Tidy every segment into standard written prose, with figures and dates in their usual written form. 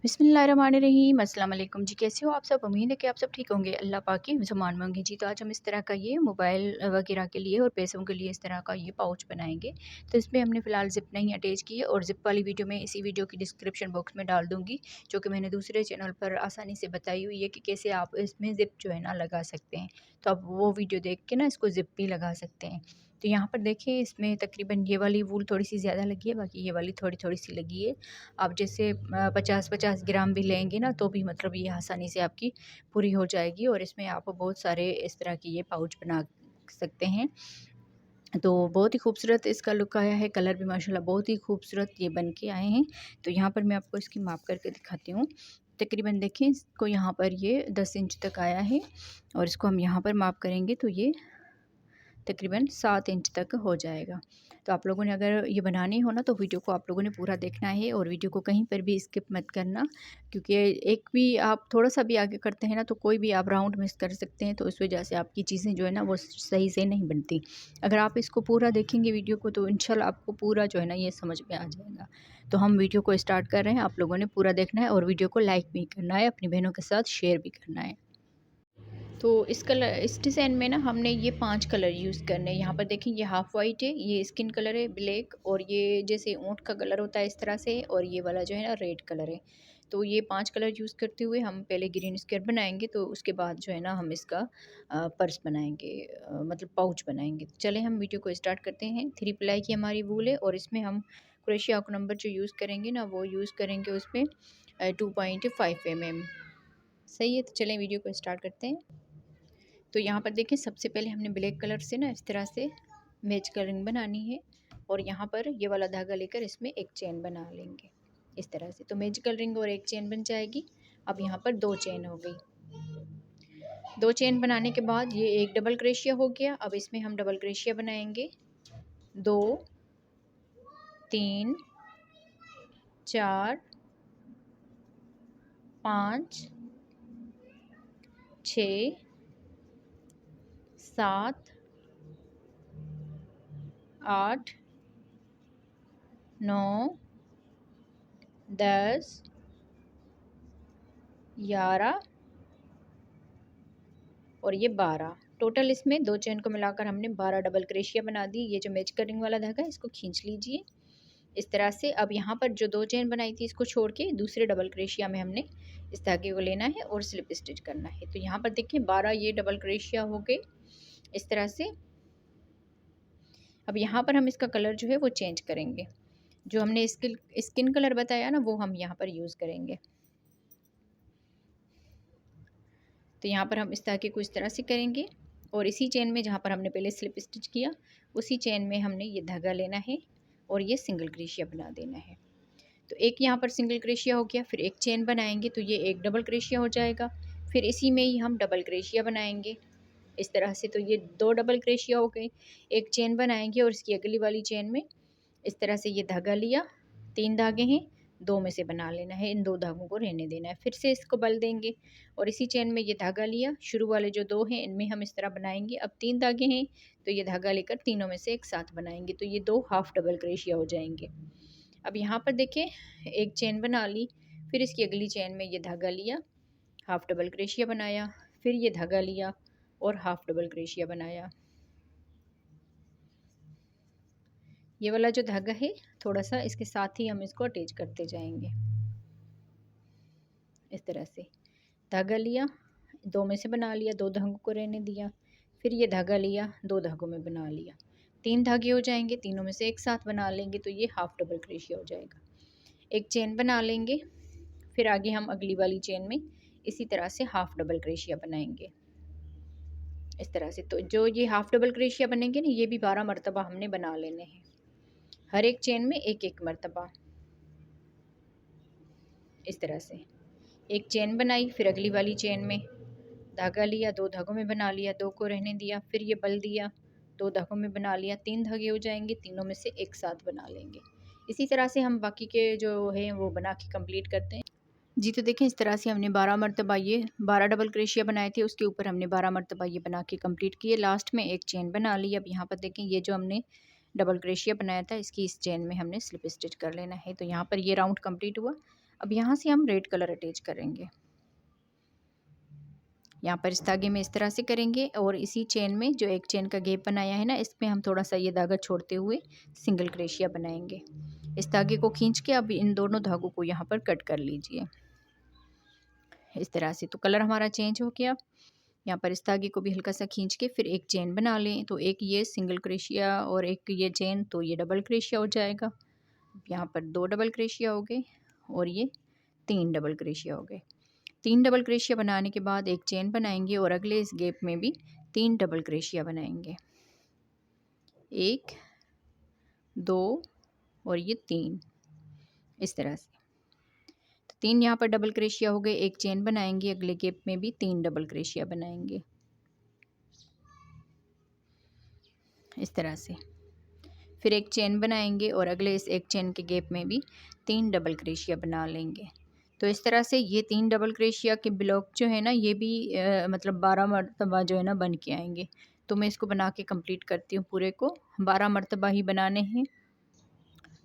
बिस्मिल्लाहिर्रहमानिर्रहीम अस्सलाम वालेकुम जी। कैसे हो आप सब? उम्मीद है कि आप सब ठीक होंगे। अल्लाह पाक की ज़मान मांगे जी। तो आज हम इस तरह का ये मोबाइल वगैरह के लिए और पैसों के लिए इस तरह का ये पाउच बनाएंगे। तो इसमें हमने फ़िलहाल ज़िप नहीं अटैच की है और ज़िप वाली वीडियो मैं इसी वीडियो की डिस्क्रिप्शन बॉक्स में डाल दूँगी, जो कि मैंने दूसरे चैनल पर आसानी से बताई हुई है कि कैसे आप इसमें ज़िप जो है ना लगा सकते हैं। तो आप वो वीडियो देख के ना इसको ज़िप भी लगा सकते हैं। तो यहाँ पर देखिए इसमें तकरीबन ये वाली वूल थोड़ी सी ज़्यादा लगी है, बाकी ये वाली थोड़ी थोड़ी सी लगी है। आप जैसे 50-50 ग्राम भी लेंगे ना तो भी मतलब ये आसानी से आपकी पूरी हो जाएगी और इसमें आप बहुत सारे इस तरह के ये पाउच बना सकते हैं। तो बहुत ही खूबसूरत इसका लुक आया है, कलर भी माशाल्लाह बहुत ही खूबसूरत ये बन के आए हैं। तो यहाँ पर मैं आपको इसकी माप करके दिखाती हूँ। तकरीबन देखें इसको यहाँ पर ये 10 इंच तक आया है और इसको हम यहाँ पर माप करेंगे तो ये तकरीबन 7 इंच तक हो जाएगा। तो आप लोगों ने अगर ये बनानी हो ना तो वीडियो को आप लोगों ने पूरा देखना है और वीडियो को कहीं पर भी स्किप मत करना, क्योंकि एक भी आप थोड़ा-सा भी आगे करते हैं ना तो कोई भी आप राउंड मिस कर सकते हैं, तो इस वजह से आपकी चीज़ें जो है ना वो सही से नहीं बनती। अगर आप इसको पूरा देखेंगे वीडियो को तो इंशाल्लाह आपको पूरा जो है ना ये समझ में आ जाएगा। तो हम वीडियो को स्टार्ट कर रहे हैं, आप लोगों ने पूरा देखना है और वीडियो को लाइक भी करना है, अपनी बहनों के साथ शेयर भी करना है। तो इस डिज़ाइन में ना हमने ये 5 कलर यूज़ करने हैं। यहाँ पर देखिए ये हाफ़ वाइट है, ये स्किन कलर है ब्लैक, और ये जैसे ऊँट का कलर होता है इस तरह से, और ये वाला जो है ना रेड कलर है। तो ये 5 कलर यूज़ करते हुए हम पहले ग्रीन स्क्वायर बनाएँगे, तो उसके बाद जो है ना हम इसका पर्स बनाएँगे, मतलब पाउच बनाएँगे। तो चलें हम वीडियो को स्टार्ट करते हैं। 3 प्लाई की हमारी वूल है और इसमें हम क्रोशिया हुक नंबर जो यूज़ करेंगे ना वो यूज़ करेंगे उसमें 2.5 mm। सही है, तो चलें वीडियो को स्टार्ट करते हैं। तो यहाँ पर देखिए सबसे पहले हमने ब्लैक कलर से ना इस तरह से मैच कलरिंग बनानी है और यहाँ पर ये वाला धागा लेकर इसमें एक चेन बना लेंगे इस तरह से। तो मैच कलरिंग और एक चेन बन जाएगी। अब यहाँ पर 2 चेन हो गई। 2 चेन बनाने के बाद ये एक डबल क्रोशिया हो गया। अब इसमें हम डबल क्रोशिया बनाएंगे 2, 3, 4, 5, 6, 7, 8, 9, 10, 11 और ये 12। टोटल इसमें 2 चेन को मिलाकर हमने 12 डबल क्रोशिया बना दी। ये जो मैच कटिंग वाला धागा है इसको खींच लीजिए इस तरह से। अब यहाँ पर जो 2 चेन बनाई थी इसको छोड़ के दूसरे डबल क्रोशिया में हमने इस धागे को लेना है और स्लिप स्टिच करना है। तो यहाँ पर देखिए 12 ये डबल क्रोशिया हो गए इस तरह से। अब यहाँ पर हम इसका कलर जो है वो चेंज करेंगे। जो हमने स्किन कलर बताया ना वो हम यहाँ पर यूज़ करेंगे। तो यहाँ पर हम इस धागे को इस तरह से करेंगे और इसी चेन में जहाँ पर हमने पहले स्लिप स्टिच किया उसी चेन में हमने ये धागा लेना है और ये सिंगल क्रोशिया बना देना है। तो एक यहाँ पर सिंगल क्रोशिया हो गया, फिर एक चेन बनाएंगे तो ये एक डबल क्रोशिया हो जाएगा। फिर इसी में ही हम डबल क्रोशिया बनाएंगे इस तरह से। तो ये 2 डबल क्रोशिया हो गए। एक चेन बनाएंगे और इसकी अगली वाली चेन में इस तरह से ये धागा लिया। 3 धागे हैं, 2 में से बना लेना है, इन 2 धागों को रहने देना है। फिर से इसको बल देंगे और इसी चेन में ये धागा लिया। शुरू वाले जो 2 हैं इनमें हम इस तरह बनाएंगे। अब 3 धागे हैं तो ये धागा लेकर तीनों में से एक साथ बनाएंगे, तो ये 2 हाफ डबल क्रोशिया हो जाएंगे। अब यहाँ पर देखिए एक चेन बना ली, फिर इसकी अगली चेन में ये धागा लिया, हाफ डबल क्रोशिया बनाया, फिर ये धागा लिया और हाफ डबल क्रोशिया बनाया। ये वाला जो धागा है थोड़ा सा इसके साथ ही हम इसको अटैच करते जाएंगे इस तरह से। धागा लिया, 2 में से बना लिया, 2 धागों को रहने दिया, फिर ये धागा लिया, 2 धागों में बना लिया। 3 धागे हो जाएंगे, तीनों में से एक साथ बना लेंगे तो ये हाफ डबल क्रोशिया हो जाएगा। एक चेन बना लेंगे, फिर आगे हम अगली वाली चेन में इसी तरह से हाफ डबल क्रोशिया बनाएंगे इस तरह से। तो जो ये हाफ डबल क्रोशिया बनेंगे ना ये भी 12 मरतबा हमने बना लेने हैं, हर एक चेन में एक एक मरतबा इस तरह से। एक चेन बनाई, फिर अगली वाली चेन में धागा लिया, 2 धागों में बना लिया, 2 को रहने दिया, फिर ये बल दिया, 2 धागों में बना लिया, 3 धागे हो जाएंगे, तीनों में से एक साथ बना लेंगे। इसी तरह से हम बाकी के जो हैं वो बना के कंप्लीट करते हैं जी। तो देखें इस तरह से हमने 12 मरतबा ये 12 डबल क्रोशिया बनाए थे, उसके ऊपर हमने 12 मरतबा ये बना के कंप्लीट किए। लास्ट में एक चेन बना ली। अब यहाँ पर देखें ये जो हमने डबल क्रोशिया बनाया था इसकी इस चेन में हमने स्लिप स्टिच कर लेना है। तो यहाँ पर ये राउंड कंप्लीट हुआ। अब यहाँ से हम रेड कलर अटैच करेंगे। यहाँ पर इस धागे में इस तरह से करेंगे और इसी चेन में जो एक चेन का गैप बनाया है ना, इसमें हम थोड़ा सा ये धागा छोड़ते हुए सिंगल क्रोशिया बनाएंगे। इस धागे को खींच के अब इन दोनों धागों को यहाँ पर कट कर लीजिए इस तरह से। तो कलर हमारा चेंज हो गया। यहाँ पर इस धागे को भी हल्का सा खींच के फिर एक चेन बना लें। तो एक ये सिंगल क्रोशिया और एक ये चेन, तो ये डबल क्रोशिया हो जाएगा। यहाँ पर 2 डबल क्रोशिया हो गए और ये 3 डबल क्रोशिया हो गए। 3 डबल क्रोशिया बनाने के बाद एक चेन बनाएंगे और अगले इस गैप में भी 3 डबल क्रोशिया बनाएंगे। 1 2 और ये 3 इस तरह से। तो 3 यहाँ पर डबल क्रोशिया हो गए। एक चेन बनाएंगे, अगले गैप में भी 3 डबल क्रोशिया बनाएंगे इस तरह से। फिर एक चेन बनाएंगे और अगले इस एक चेन के गैप में भी 3 डबल क्रोशिया बना लेंगे। तो इस तरह से ये 3 डबल क्रोशिया के ब्लॉक जो है ना, ये भी मतलब 12 मरतबा जो है ना बन के आएंगे। तो मैं इसको बना के कंप्लीट करती हूँ। पूरे को 12 मरतबा ही बनाने हैं।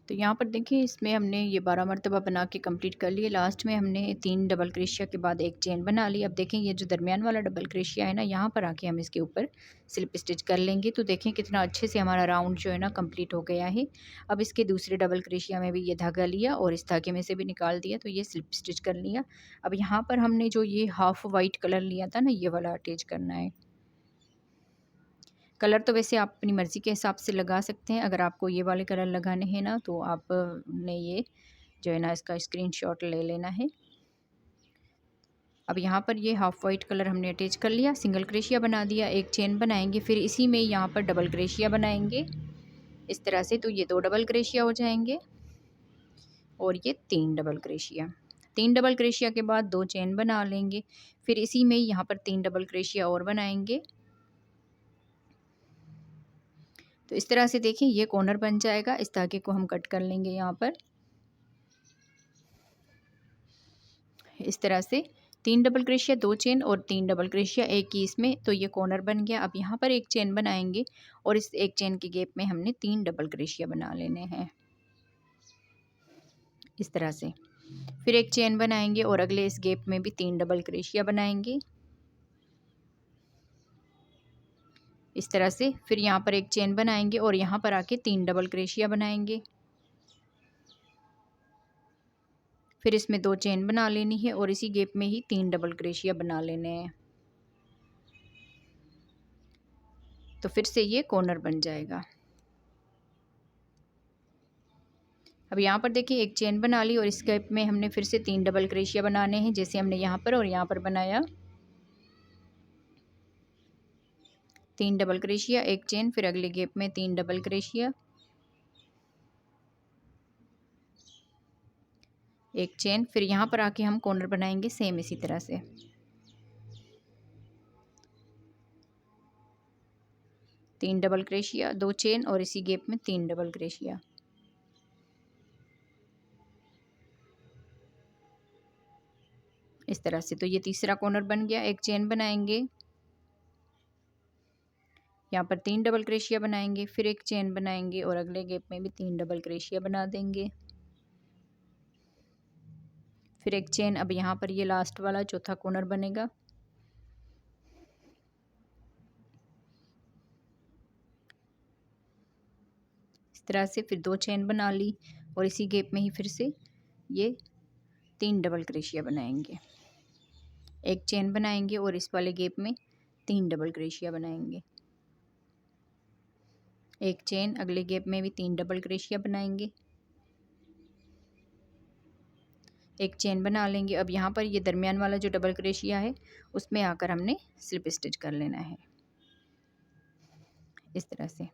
तो यहाँ पर देखिए, इसमें हमने ये 12 मरतबा बना के कंप्लीट कर लिए। लास्ट में हमने 3 डबल क्रोशिया के बाद एक चेन बना ली। अब देखें, ये जो दरमियान वाला डबल क्रोशिया है ना, यहाँ पर आके हम इसके ऊपर स्लिप स्टिच कर लेंगे। तो देखें कितना अच्छे से हमारा राउंड जो है ना कंप्लीट हो गया है। अब इसके दूसरे डबल क्रोशिया में भी ये धागा लिया और इस धागे में से भी निकाल दिया, तो ये स्लिप स्टिच कर लिया। अब यहाँ पर हमने जो ये हाफ वाइट कलर लिया था ना, ये वाला अटैच करना है। कलर तो वैसे आप अपनी मर्ज़ी के हिसाब से लगा सकते हैं। अगर आपको ये वाले कलर लगाने हैं ना, तो आप ने ये जो है ना इसका स्क्रीनशॉट ले लेना है। अब यहाँ पर ये हाफ वाइट कलर हमने अटैच कर लिया, सिंगल क्रोशिया बना दिया, एक चेन बनाएंगे, फिर इसी में यहाँ पर डबल क्रोशिया बनाएंगे इस तरह से। तो ये 2 डबल क्रोशिया हो जाएंगे और ये 3 डबल क्रोशिया। 3 डबल क्रोशिया के बाद 2 चेन बना लेंगे, फिर इसी में यहाँ पर 3 डबल क्रोशिया और बनाएंगे। तो इस तरह से देखिए ये कॉर्नर बन जाएगा। इस धागे को हम कट कर लेंगे यहाँ पर इस तरह से। 3 डबल क्रोशिया, 2 चेन और 3 डबल क्रोशिया एक ही इसमें, तो ये कॉर्नर बन गया। अब यहाँ पर एक चेन बनाएंगे और इस एक चेन के गैप में हमने 3 डबल क्रोशिया बना लेने हैं इस तरह से। फिर एक चेन बनाएंगे और अगले इस गैप में भी 3 डबल क्रोशिया बनाएंगे इस तरह से। फिर यहाँ पर एक चेन बनाएंगे और यहाँ पर आके 3 डबल क्रोशिया बनाएंगे। फिर इसमें 2 चेन बना लेनी है और इसी गैप में ही 3 डबल क्रोशिया बना लेने हैं। तो फिर से ये कॉर्नर बन जाएगा। अब यहाँ पर देखिए एक चेन बना ली और इस गैप में हमने फिर से 3 डबल क्रोशिया बनाने हैं, जैसे हमने यहाँ पर और यहाँ पर बनाया। 3 डबल क्रोशिया, एक चेन, फिर अगले गैप में 3 डबल क्रोशिया, एक चेन, फिर यहाँ पर आके हम कॉर्नर बनाएंगे सेम इसी तरह से। तीन डबल क्रोशिया, 2 चेन और इसी गैप में 3 डबल क्रोशिया। इस तरह से। तो ये तीसरा कॉर्नर बन गया। एक चेन बनाएंगे, यहाँ पर 3 डबल क्रोशिया बनाएंगे, फिर एक चेन बनाएंगे और अगले गैप में भी 3 डबल क्रोशिया बना देंगे, फिर एक चेन। अब यहाँ पर ये लास्ट वाला चौथा कॉर्नर बनेगा। इस तरह से। फिर 2 चेन बना ली और इसी गैप में ही फिर से ये 3 डबल क्रोशिया बनाएंगे, एक चेन बनाएंगे और इस वाले गैप में 3 डबल क्रोशिया बनाएंगे, एक चेन, अगले गैप में भी 3 डबल क्रोशिया बनाएंगे, एक चेन बना लेंगे। अब यहाँ पर ये दरमियान वाला जो डबल क्रोशिया है उसमें आकर हमने स्लिप स्टिच कर लेना है इस तरह से।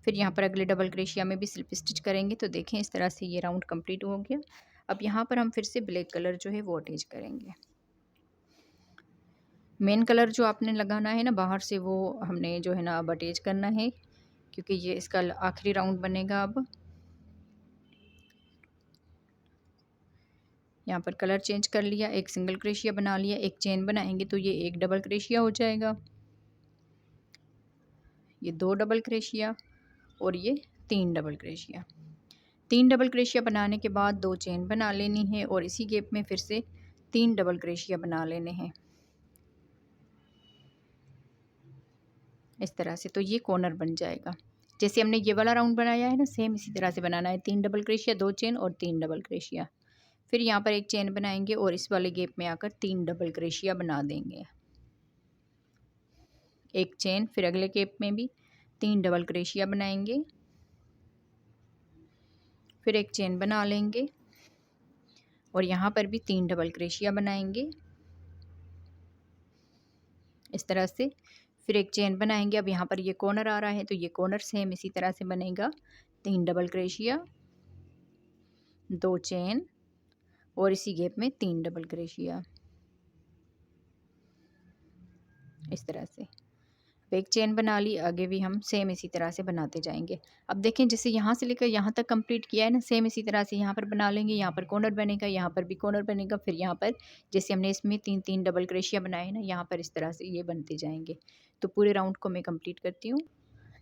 फिर यहाँ पर अगले डबल क्रोशिया में भी स्लिप स्टिच करेंगे। तो देखें इस तरह से ये राउंड कंप्लीट हो गया। अब यहाँ पर हम फिर से ब्लैक कलर जो है वो अटैच करेंगे। मेन कलर जो आपने लगाना है ना बाहर से, वो हमने जो है ना अब अटैच करना है, क्योंकि ये इसका आखिरी राउंड बनेगा। अब यहाँ पर कलर चेंज कर लिया, एक सिंगल क्रोशिया बना लिया, एक चेन बनाएंगे तो ये एक डबल क्रोशिया हो जाएगा, ये 2 डबल क्रोशिया और ये 3 डबल क्रोशिया। 3 डबल क्रोशिया बनाने के बाद 2 चेन बना लेनी है और इसी गैप में फिर से 3 डबल क्रोशिया बना लेने हैं इस तरह से। तो ये कॉर्नर बन जाएगा। जैसे हमने ये वाला राउंड बनाया है ना, सेम इसी तरह से बनाना है। 3 डबल क्रोशिया, 2 चेन और 3 डबल क्रोशिया। फिर यहाँ पर एक चेन बनाएंगे और इस वाले गैप में आकर 3 डबल क्रोशिया बना देंगे। एक चेन, फिर अगले गैप में भी 3 डबल क्रोशिया बनाएंगे, फिर एक चेन बना लेंगे और यहाँ पर भी 3 डबल क्रोशिया बनाएंगे इस तरह से। फिर एक चेन बनाएंगे। अब यहाँ पर ये कॉर्नर आ रहा है तो ये कॉर्नर सेम इसी तरह से बनेगा। 3 डबल क्रोशिया, 2 चेन और इसी गैप में 3 डबल क्रोशिया इस तरह से। एक चेन बना ली, आगे भी हम सेम इसी तरह से बनाते जाएंगे। अब देखें जैसे यहाँ से लेकर यहाँ तक कंप्लीट किया है ना, सेम इसी तरह से यहाँ पर बना लेंगे। यहाँ पर कॉर्नर बनेगा, यहाँ पर भी कॉर्नर बनेगा। फिर यहाँ पर जैसे हमने इसमें 3-3 डबल क्रोशिया बनाए हैं ना, यहाँ पर इस तरह से ये बनते जाएंगे। तो पूरे राउंड को मैं कंप्लीट करती हूँ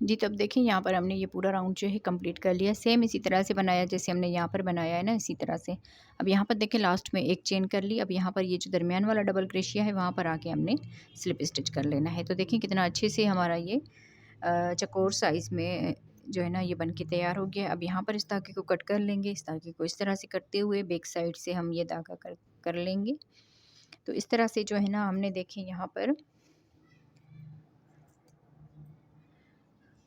जी। तब देखें यहाँ पर हमने ये पूरा राउंड जो है कंप्लीट कर लिया। सेम इसी तरह से बनाया जैसे हमने यहाँ पर बनाया है ना, इसी तरह से। अब यहाँ पर देखें लास्ट में एक चेन कर ली। अब यहाँ पर ये जो दरमियान वाला डबल क्रोशिया है वहाँ पर आके हमने स्लिप स्टिच कर लेना है। तो देखें कितना अच्छे से हमारा ये चकोर साइज़ में जो है ना ये बन के तैयार हो गया। अब यहाँ पर इस धागे को कट कर लेंगे। इस धागे को इस तरह से करते हुए बैक साइड से हम ये धागा कर लेंगे। तो इस तरह से जो है ना हमने देखें यहाँ पर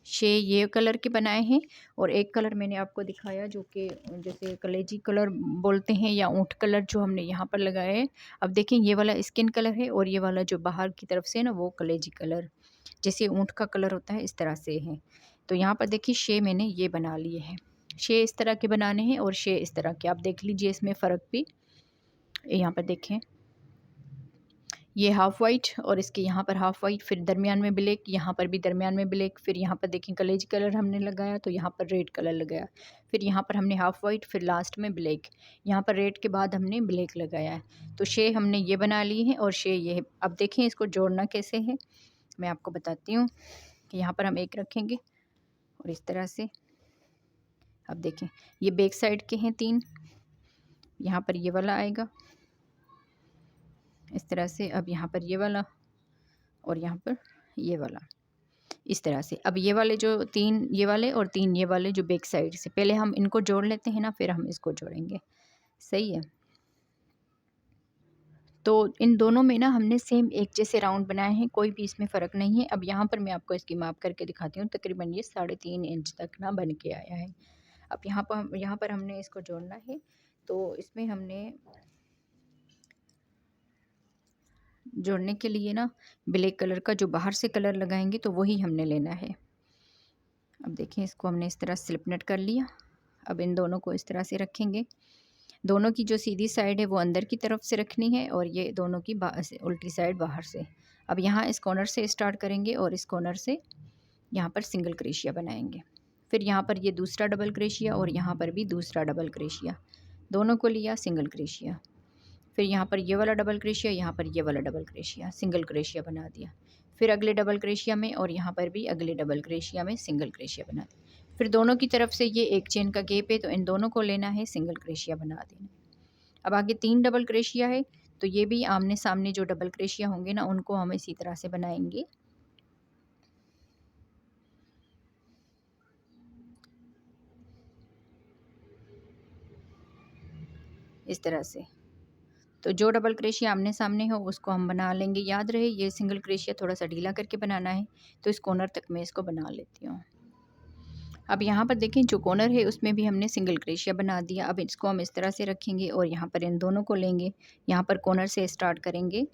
6 ये कलर के बनाए हैं और एक कलर मैंने आपको दिखाया जो कि जैसे कलेजी कलर बोलते हैं या ऊँट कलर, जो हमने यहाँ पर लगाया है। अब देखें ये वाला स्किन कलर है और ये वाला जो बाहर की तरफ से है ना वो कलेजी कलर, जैसे ऊँट का कलर होता है इस तरह से है। तो यहाँ पर देखिए 6 मैंने ये बना लिए हैं। 6 इस तरह के बनाने हैं और 6 इस तरह के। आप देख लीजिए इसमें फ़र्क भी। यहाँ पर देखें ये हाफ़ वाइट और इसके यहाँ पर हाफ़ वाइट, फिर दरमियान में ब्लैक, यहाँ पर भी दरमियान में ब्लैक। फिर यहाँ पर देखें कलेजी कलर हमने लगाया तो यहाँ पर रेड कलर लगाया। फिर यहाँ पर हमने हाफ़ वाइट, फिर लास्ट में ब्लैक। यहाँ पर रेड के बाद हमने ब्लैक लगाया है। तो 6 हमने ये बना ली हैं और 6 ये है। अब देखें इसको जोड़ना कैसे है मैं आपको बताती हूँ कि यहाँ पर हम एक रखेंगे और इस तरह से। अब देखें ये बैक साइड के हैं 3, यहाँ पर ये वाला आएगा इस तरह से। अब यहाँ पर ये वाला और यहाँ पर ये वाला इस तरह से। अब ये वाले जो 3 ये वाले और 3 ये वाले जो बैक साइड से, पहले हम इनको जोड़ लेते हैं ना, फिर हम इसको जोड़ेंगे। सही है। तो इन दोनों में ना हमने सेम एक जैसे राउंड बनाए हैं, कोई भी इसमें फ़र्क नहीं है। अब यहाँ पर मैं आपको इसकी माप करके दिखाती हूँ। तकरीबन ये 3.5 इंच तक ना बन के आया है। अब यहाँ पर हमने इसको जोड़ना है। तो इसमें हमने जोड़ने के लिए ना ब्लैक कलर का जो बाहर से कलर लगाएंगे तो वही हमने लेना है। अब देखें इसको हमने इस तरह स्लिप नेट कर लिया। अब इन दोनों को इस तरह से रखेंगे। दोनों की जो सीधी साइड है वो अंदर की तरफ से रखनी है और ये दोनों की उल्टी साइड बाहर से। अब यहाँ इस कॉर्नर से स्टार्ट करेंगे और इस कॉर्नर से यहाँ पर सिंगल क्रोशिया बनाएंगे। फिर यहाँ पर ये दूसरा डबल क्रोशिया और यहाँ पर भी दूसरा डबल क्रोशिया, दोनों को लिया सिंगल क्रोशिया। फिर यहाँ पर ये वाला डबल क्रोशिया, यहाँ पर ये वाला डबल क्रोशिया, सिंगल क्रोशिया बना दिया। फिर अगले डबल क्रोशिया में और यहाँ पर भी अगले डबल क्रोशिया में सिंगल क्रोशिया बना दिया। फिर दोनों की तरफ से ये एक चेन का गैप है तो इन दोनों को लेना है, सिंगल क्रोशिया बना देना। अब आगे 3 डबल क्रोशिया है तो ये भी आमने सामने जो डबल क्रोशिया होंगे ना उनको हम इसी तरह से बनाएंगे। इस तरह से। तो जो डबल क्रोशिया आमने सामने हो उसको हम बना लेंगे। याद रहे ये सिंगल क्रोशिया थोड़ा सा ढीला करके बनाना है। तो इस कॉर्नर तक मैं इसको बना लेती हूँ। अब यहाँ पर देखें जो कॉर्नर है उसमें भी हमने सिंगल क्रोशिया बना दिया। अब इसको हम इस तरह से रखेंगे और यहाँ पर इन दोनों को लेंगे। यहाँ पर कॉर्नर से स्टार्ट करेंगे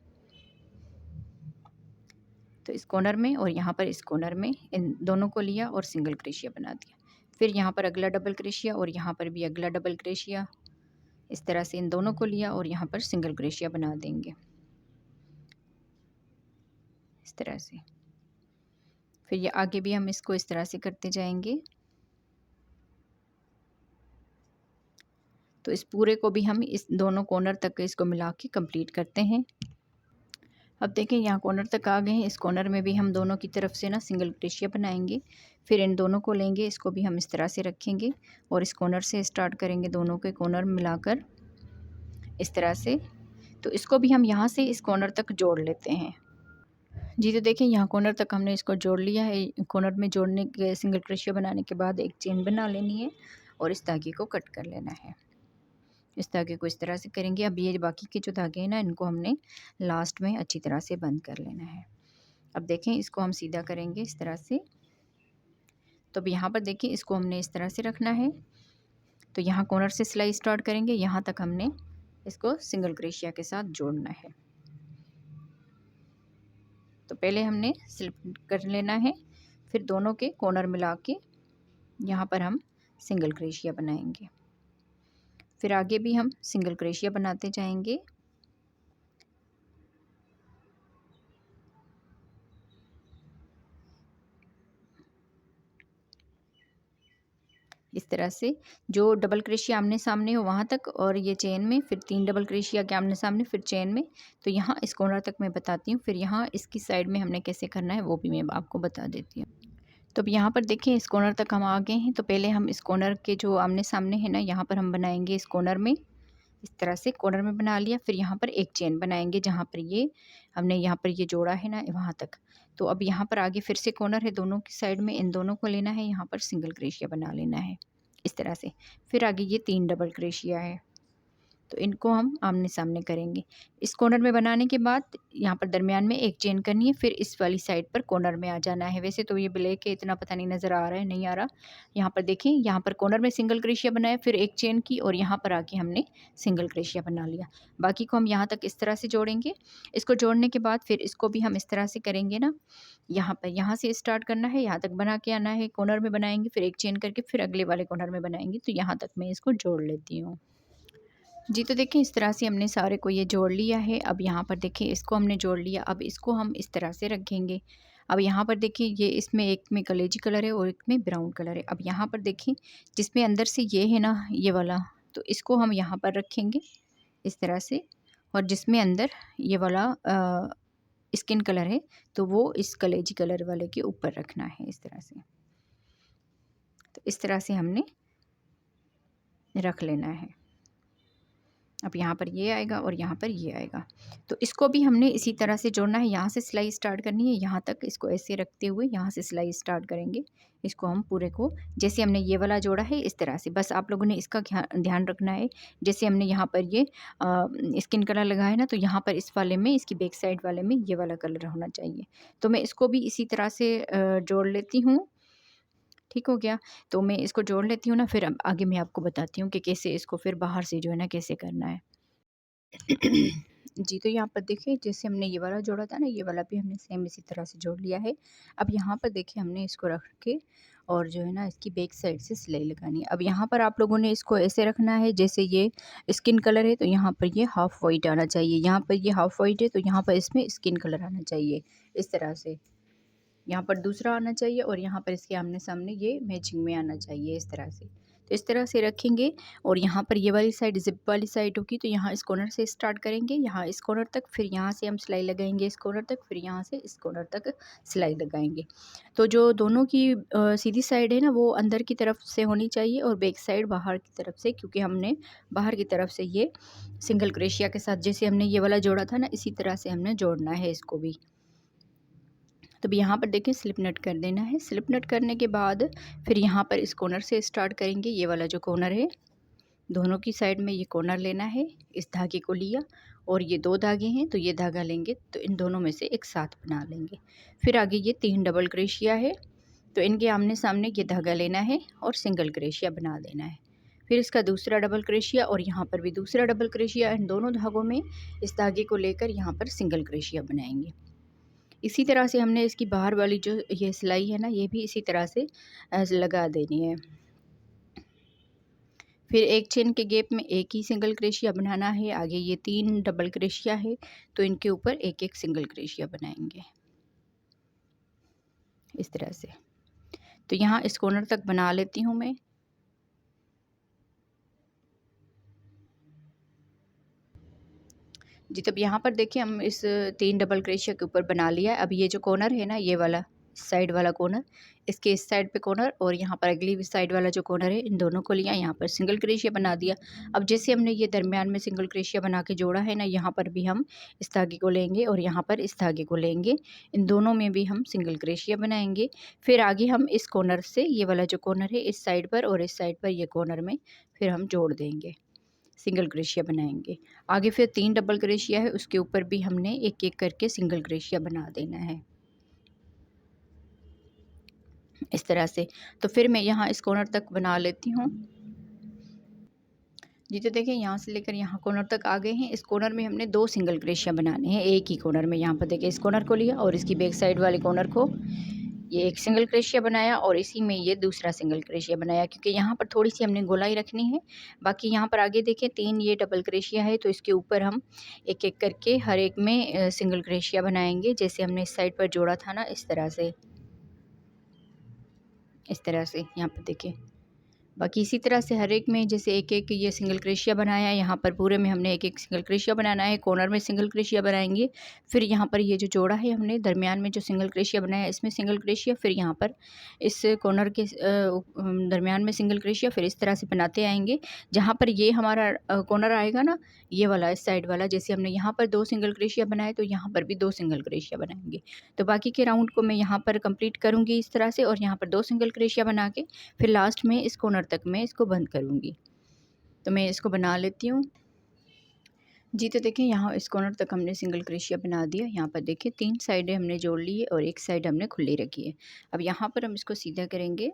तो इस कॉर्नर में और यहाँ पर इस कॉर्नर में इन दोनों को लिया और सिंगल क्रोशिया बना दिया। फिर यहाँ पर अगला डबल क्रोशिया और यहाँ पर भी अगला डबल क्रोशिया, इस तरह से इन दोनों को लिया और यहाँ पर सिंगल क्रोशिया बना देंगे इस तरह से। फिर ये आगे भी हम इसको इस तरह से करते जाएंगे। तो इस पूरे को भी हम इस दोनों कॉर्नर तक इसको मिला के कंप्लीट करते हैं। अब देखें यहाँ कॉर्नर तक आ गए हैं। इस कॉर्नर में भी हम दोनों की तरफ से ना सिंगल क्रोशिया बनाएंगे। फिर इन दोनों को लेंगे, इसको भी हम इस तरह से रखेंगे और इस कॉर्नर से स्टार्ट करेंगे, दोनों के कॉर्नर मिलाकर इस तरह से। तो इसको भी हम यहाँ से इस कॉर्नर तक जोड़ लेते हैं। जी, तो देखिए यहाँ कॉर्नर तक हमने इसको जोड़ लिया है। कॉर्नर में जोड़ने के सिंगल क्रोशिया बनाने के बाद एक चेन बना लेनी है और इस धागे को कट कर लेना है। इस धागे को इस तरह से करेंगे। अब ये बाकी के जो धागे हैं ना, इनको हमने लास्ट में अच्छी तरह से बंद कर लेना है। अब देखें इसको हम सीधा करेंगे इस तरह से। तो अब यहाँ पर देखिए इसको हमने इस तरह से रखना है। तो यहाँ कॉर्नर से सिलाई स्टार्ट करेंगे, यहाँ तक हमने इसको सिंगल क्रोशिया के साथ जोड़ना है। तो पहले हमने स्लिप कर लेना है, फिर दोनों के कॉर्नर मिला के यहाँ पर हम सिंगल क्रोशिया बनाएंगे। फिर आगे भी हम सिंगल क्रोशिया बनाते जाएंगे। इस तरह से जो डबल क्रोशिया आमने सामने हो वहाँ तक, और ये चेन में फिर 3 डबल क्रोशिया के आमने सामने, फिर चेन में। तो यहाँ इस कॉर्नर तक मैं बताती हूँ, फिर यहाँ इसकी साइड में हमने कैसे करना है वो भी मैं आपको बता देती हूँ। तो अब यहाँ पर देखिए इस कॉर्नर तक हम आ गए हैं। तो पहले हम इस कॉर्नर के जो आमने सामने है ना, यहाँ पर हम बनाएंगे इस कॉर्नर में, इस तरह से कॉर्नर में बना लिया। फिर यहाँ पर एक चेन बनाएंगे जहाँ पर ये हमने यहाँ पर ये जोड़ा है ना, वहाँ तक। तो अब यहाँ पर आगे फिर से कॉर्नर है दोनों की साइड में, इन दोनों को लेना है, यहाँ पर सिंगल क्रोशिया बना लेना है इस तरह से। फिर आगे ये 3 डबल क्रोशिया है, तो इनको हम आमने सामने करेंगे। इस कॉर्नर में बनाने के बाद यहाँ पर दरमियान में एक चेन करनी है, फिर इस वाली साइड पर कॉर्नर में आ जाना है। वैसे तो ये ब्लैक है, इतना पता नहीं नज़र आ रहा है, नहीं आ रहा। यहाँ पर देखिए यहाँ पर कॉर्नर में सिंगल क्रोशिया बनाया, फिर एक चेन की, और यहाँ पर आके हमने सिंगल क्रोशिया बना लिया। बाकी को हम यहाँ तक इस तरह से जोड़ेंगे। इसको जोड़ने के बाद फिर इसको भी हम इस तरह से करेंगे ना, यहाँ पर यहाँ से स्टार्ट करना है, यहाँ तक बना के आना है, कॉर्नर में बनाएंगे, फिर एक चेन करके फिर अगले वाले कॉर्नर में बनाएंगे। तो यहाँ तक मैं इसको जोड़ लेती हूँ। जी, तो देखिए इस तरह से हमने सारे को ये जोड़ लिया है। अब यहाँ पर देखिए इसको हमने जोड़ लिया। अब इसको हम इस तरह से रखेंगे। अब यहाँ पर देखिए ये इसमें एक में कलेजी कलर है और एक में ब्राउन कलर है। अब यहाँ पर देखिए जिसमें अंदर से ये है ना, ये वाला, तो इसको हम यहाँ पर रखेंगे इस तरह से। और जिसमें अंदर ये वाला स्किन कलर है, तो वो इस कलेजी कलर वाले के ऊपर रखना है इस तरह से। तो इस तरह से हमने रख लेना है। अब यहाँ पर ये आएगा और यहाँ पर ये आएगा। तो इसको भी हमने इसी तरह से जोड़ना है। यहाँ से सिलाई स्टार्ट करनी है, यहाँ तक इसको ऐसे रखते हुए यहाँ से सिलाई स्टार्ट करेंगे। इसको हम पूरे को जैसे हमने ये वाला जोड़ा है इस तरह से, बस आप लोगों ने इसका ध्यान रखना है। जैसे हमने यहाँ पर ये स्किन कलर लगाया है ना, तो यहाँ पर इस वाले में, इसकी बैक साइड वाले में ये वाला कलर होना चाहिए। तो मैं इसको भी इसी तरह से जोड़ लेती हूँ। ठीक हो गया। तो मैं इसको जोड़ लेती हूँ ना, फिर आगे मैं आपको बताती हूँ कि कैसे इसको फिर बाहर से जो है ना कैसे करना है। जी, तो यहाँ पर देखिए जैसे हमने ये वाला जोड़ा था ना, ये वाला भी हमने सेम इसी तरह से जोड़ लिया है। अब यहाँ पर देखिए हमने इसको रख के और जो है ना इसकी बैक साइड से सिलाई लगानी है। अब यहाँ पर आप लोगों ने इसको ऐसे रखना है, जैसे ये स्किन कलर है तो यहाँ पर ये हाफ़ वाइट आना चाहिए, यहाँ पर ये हाफ़ वाइट है तो यहाँ पर इसमें स्किन कलर आना चाहिए इस तरह से। यहाँ पर दूसरा आना चाहिए और यहाँ पर इसके आमने-सामने ये मैचिंग में आना चाहिए इस तरह से। तो इस तरह से रखेंगे और यहाँ पर ये वाली साइड ज़िप वाली साइड होगी, तो यहाँ इस कॉर्नर से स्टार्ट करेंगे, यहाँ इस कॉर्नर तक, फिर यहाँ से हम सिलाई लगाएंगे इस कॉर्नर तक, फिर यहाँ से इस कॉर्नर तक सिलाई लगाएंगे। तो जो दोनों की सीधी साइड है ना, वो अंदर की तरफ से होनी चाहिए और बैक साइड बाहर की तरफ से, क्योंकि हमने बाहर की तरफ से ये सिंगल क्रोशिया के साथ जैसे हमने ये वाला जोड़ा था ना, इसी तरह से हमने जोड़ना है इसको भी। तो यहाँ पर देखिए स्लिप नट कर देना है। स्लिप नट करने के बाद फिर यहाँ पर इस कॉर्नर से स्टार्ट करेंगे। ये वाला जो कॉर्नर है, दोनों की साइड में ये कॉर्नर लेना है। इस धागे को लिया और ये 2 धागे हैं तो ये धागा लेंगे, तो इन दोनों में से एक साथ बना लेंगे। फिर आगे ये 3 डबल क्रोशिया है, तो इनके आमने सामने ये धागा लेना है और सिंगल क्रोशिया बना देना है। फिर इसका दूसरा डबल क्रोशिया और यहाँ पर भी दूसरा डबल क्रोशिया, इन दोनों धागों में इस धागे को लेकर यहाँ पर सिंगल क्रोशिया बनाएंगे। इसी तरह से हमने इसकी बाहर वाली जो ये सिलाई है ना, ये भी इसी तरह से लगा देनी है। फिर एक चेन के गैप में एक ही सिंगल क्रोशिया बनाना है। आगे ये 3 डबल क्रोशिया है, तो इनके ऊपर एक एक सिंगल क्रोशिया बनाएंगे इस तरह से। तो यहाँ इस कॉर्नर तक बना लेती हूँ मैं। जी, तब यहाँ पर देखिए हम इस 3 डबल क्रोशिया के ऊपर बना लिया है। अब ये जो कॉर्नर है ना, ये वाला साइड वाला कॉर्नर, इसके इस साइड पे कॉर्नर और यहाँ पर अगली भी साइड वाला जो कॉर्नर है, इन दोनों को लिया, यहाँ पर सिंगल क्रोशिया बना दिया। अब जैसे हमने ये दरमियान में सिंगल क्रोशिया बना के जोड़ा है ना, यहाँ पर भी हम इस धागे को लेंगे और यहाँ पर इस धागे को लेंगे। इन दोनों में भी हम सिंगल क्रोशिया बनाएँगे। फिर आगे हम इस कॉर्नर से, ये वाला जो कॉर्नर है, इस साइड पर और इस साइड पर ये कॉर्नर में फिर हम जोड़ देंगे, सिंगल क्रोशिया बनाएंगे। आगे फिर 3 डबल क्रोशिया है, उसके ऊपर भी हमने एक एक करके सिंगल क्रोशिया बना देना है, इस तरह से। तो फिर मैं यहाँ इस कॉर्नर तक बना लेती हूँ। जी, तो देखिए यहाँ से लेकर यहाँ कॉर्नर तक आ गए हैं। इस कॉर्नर में हमने 2 सिंगल क्रोशिया बनाने हैं, एक ही कॉर्नर में। यहाँ पर देखिए इस कॉर्नर को लिया और इसकी बैक साइड वाले कॉर्नर को, ये एक सिंगल क्रोशिया बनाया और इसी में ये दूसरा सिंगल क्रोशिया बनाया, क्योंकि यहाँ पर थोड़ी सी हमने गोलाई रखनी है। बाकी यहाँ पर आगे देखें 3 ये डबल क्रोशिया है, तो इसके ऊपर हम एक एक करके हर एक में सिंगल क्रोशिया बनाएंगे, जैसे हमने इस साइड पर जोड़ा था ना, इस तरह से, इस तरह से यहाँ पर देखिए। बाकी इसी तरह से हर एक में जैसे एक एक ये सिंगल क्रोशिया बनाया है, यहाँ पर पूरे में हमने एक एक सिंगल क्रोशिया बनाना है। कॉर्नर में सिंगल क्रोशिया बनाएंगे, फिर यहाँ पर ये जो जोड़ा है हमने दरमियान में जो सिंगल क्रोशिया बनाया है, इसमें सिंगल क्रोशिया, फिर यहाँ पर इस कॉर्नर के दरमियान में सिंगल क्रोशिया, फिर इस तरह से बनाते आएंगे। जहाँ पर ये हमारा कॉर्नर आएगा ना, ये वाला इस साइड वाला, जैसे हमने यहाँ पर 2 सिंगल क्रोशिया बनाए, तो यहाँ पर भी 2 सिंगल क्रोशिया बनाएंगे। तो बाकी के राउंड को मैं यहाँ पर कंप्लीट करूँगी इस तरह से, और यहाँ पर 2 सिंगल क्रोशिया बना के फिर लास्ट में इस कॉर्नर तक मैं इसको बंद करूँगी। तो मैं इसको बना लेती हूँ। जी, तो देखिए यहाँ इस कॉर्नर तक हमने सिंगल क्रोशिया बना दिया। यहाँ पर देखिए 3 साइडें हमने जोड़ ली है और एक साइड हमने खुली रखी है। अब यहाँ पर हम इसको सीधा करेंगे।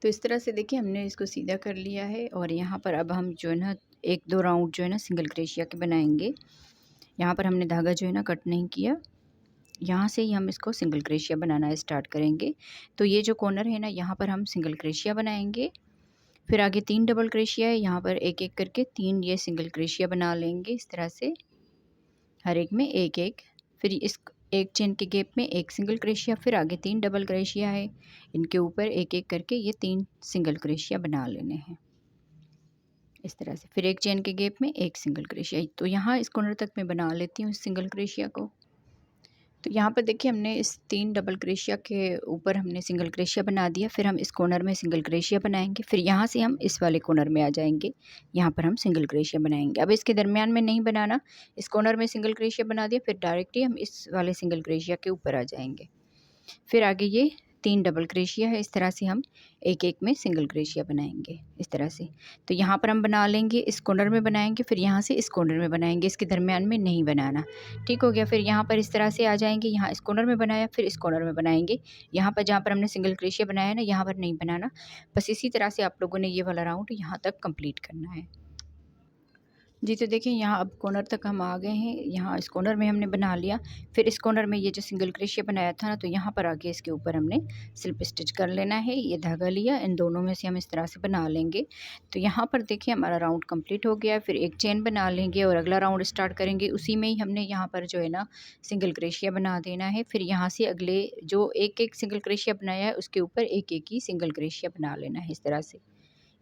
तो इस तरह से देखिए हमने इसको सीधा कर लिया है और यहाँ पर अब हम जो है ना 1-2 राउंड जो है ना सिंगल क्रोशिया के बनाएंगे। यहाँ पर हमने धागा जो है ना कट नहीं किया, यहाँ से ही हम इसको सिंगल क्रोशिया बनाना स्टार्ट करेंगे। तो ये जो कॉर्नर है ना, यहाँ पर हम सिंगल क्रोशिया बनाएंगे। फिर आगे 3 डबल क्रोशिया है, यहाँ पर एक एक करके 3 ये सिंगल क्रोशिया बना लेंगे, इस तरह से हर एक में एक एक। फिर इस एक चेन के गैप में एक सिंगल क्रोशिया, फिर आगे 3 डबल क्रोशिया है, इनके ऊपर एक एक करके ये 3 सिंगल क्रोशिया बना लेने हैं, इस तरह से। फिर एक चेन के गैप में एक सिंगल क्रोशिया। तो यहाँ इस कॉर्नर तक मैं बना लेती हूँ इस सिंगल क्रोशिया को। तो यहाँ पर देखिए हमने इस 3 डबल क्रोशिया के ऊपर हमने सिंगल क्रोशिया बना दिया। फिर हम इस कॉर्नर में सिंगल क्रोशिया बनाएंगे, फिर यहाँ से हम इस वाले कॉर्नर में आ जाएंगे, यहाँ पर हम सिंगल क्रोशिया बनाएंगे। अब इसके दरमियान में नहीं बनाना, इस कॉर्नर में सिंगल क्रोशिया बना दिया, फिर डायरेक्टली हम इस वाले सिंगल क्रोशिया के ऊपर आ जाएंगे। फिर आगे ये 3 डबल क्रोशिया है, इस तरह से हम एक एक में सिंगल क्रोशिया बनाएंगे, इस तरह से। तो यहाँ पर हम बना लेंगे, इस कॉर्नर में बनाएंगे, फिर यहाँ से इस कॉर्नर में बनाएंगे, इसके दरमियान में नहीं बनाना। ठीक हो गया। फिर यहाँ पर इस तरह से आ जाएंगे, यहाँ इस कॉर्नर में बनाया, फिर इस कॉर्नर में बनाएंगे। यहाँ पर जहाँ पर हमने सिंगल क्रोशिया बनाया है ना, यहाँ पर नहीं बनाना। बस इसी तरह से आप लोगों ने ये वाला राउंड यहाँ तक कंप्लीट करना है। जी, तो देखिए यहाँ अब कॉर्नर तक हम आ गए हैं। यहाँ इस कॉर्नर में हमने बना लिया, फिर इस कॉर्नर में ये जो सिंगल क्रोशिया बनाया था ना, तो यहाँ पर आके इसके ऊपर हमने स्लिप स्टिच कर लेना है। ये धागा लिया, इन दोनों में से हम इस तरह से बना लेंगे। तो यहाँ पर देखिए हमारा राउंड कंप्लीट हो गया है। फिर एक चेन बना लेंगे और अगला राउंड स्टार्ट करेंगे। उसी में ही हमने यहाँ पर जो है ना सिंगल क्रोशिया बना देना है। फिर यहाँ से अगले जो एक एक सिंगल क्रोशिया बनाया है, उसके ऊपर एक एक ही सिंगल क्रोशिया बना लेना है, इस तरह से।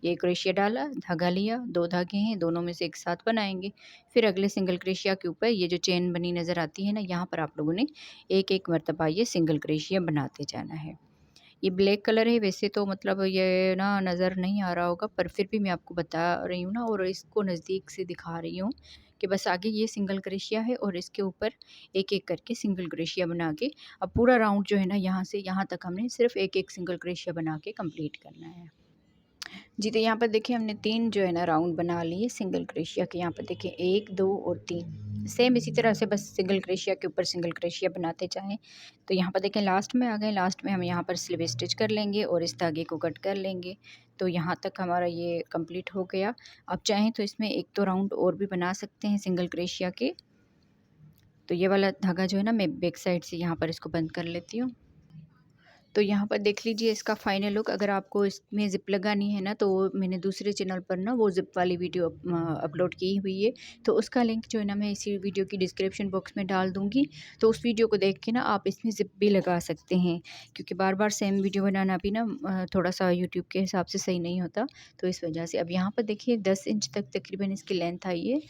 ये क्रोशिया डाला, धागा लिया, 2 धागे हैं, दोनों में से एक साथ बनाएंगे। फिर अगले सिंगल क्रोशिया के ऊपर ये जो चेन बनी नज़र आती है ना, यहाँ पर आप लोगों ने एक एक मरतबा ये सिंगल क्रोशिया बनाते जाना है। ये ब्लैक कलर है, वैसे तो मतलब ये ना नज़र नहीं आ रहा होगा, पर फिर भी मैं आपको बता रही हूँ ना, और इसको नज़दीक से दिखा रही हूँ कि बस आगे ये सिंगल क्रोशिया है और इसके ऊपर एक एक करके सिंगल क्रोशिया बना के अब पूरा राउंड जो है ना, यहाँ से यहाँ तक हमने सिर्फ एक एक सिंगल क्रोशिया बना के कंप्लीट करना है। जी, तो यहाँ पर देखिए हमने 3 जो है ना राउंड बना लिए सिंगल क्रोशिया के। यहाँ पर देखिए 1, 2 और 3 सेम इसी तरह से बस सिंगल क्रोशिया के ऊपर सिंगल क्रोशिया बनाते जाएँ। तो यहाँ पर देखिए लास्ट में आ गए, लास्ट में हम यहाँ पर स्लिप स्टिच कर लेंगे और इस धागे को कट कर लेंगे। तो यहाँ तक हमारा ये कंप्लीट हो गया। आप चाहें तो इसमें 1-2 राउंड और भी बना सकते हैं सिंगल क्रोशिया के। तो ये वाला धागा जो है ना, मैं बैक साइड से यहाँ पर इसको बंद कर लेती हूँ। तो यहाँ पर देख लीजिए इसका फाइनल लुक। अगर आपको इसमें ज़िप लगानी है ना, तो मैंने दूसरे चैनल पर ना वो ज़िप वाली वीडियो अपलोड की हुई है, तो उसका लिंक जो है ना मैं इसी वीडियो की डिस्क्रिप्शन बॉक्स में डाल दूँगी। तो उस वीडियो को देख के ना आप इसमें ज़िप भी लगा सकते हैं, क्योंकि बार-बार सेम वीडियो बनाना भी ना थोड़ा-सा यूट्यूब के हिसाब से सही नहीं होता, तो इस वजह से। अब यहाँ पर देखिए 10 इंच तक तकरीबन इसकी लेंथ आई है,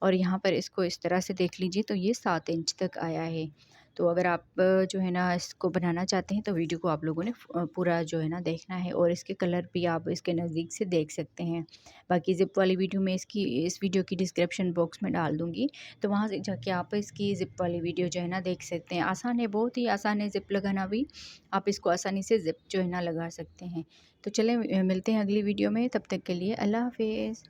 और यहाँ पर इसको इस तरह से देख लीजिए तो ये 7 इंच तक आया है। तो अगर आप जो है ना इसको बनाना चाहते हैं, तो वीडियो को आप लोगों ने पूरा जो है ना देखना है, और इसके कलर भी आप इसके नज़दीक से देख सकते हैं। बाकी ज़िप वाली वीडियो मैं इस वीडियो की डिस्क्रिप्शन बॉक्स में डाल दूँगी, तो वहाँ से जाके आप इसकी ज़िप वाली वीडियो जो है ना देख सकते हैं। आसान है, बहुत ही आसान है ज़िप लगाना भी। आप इसको आसानी से ज़िप जो है ना लगा सकते हैं। तो चलें मिलते हैं अगली वीडियो में, तब तक के लिए अल्लाह हाफ़िज़।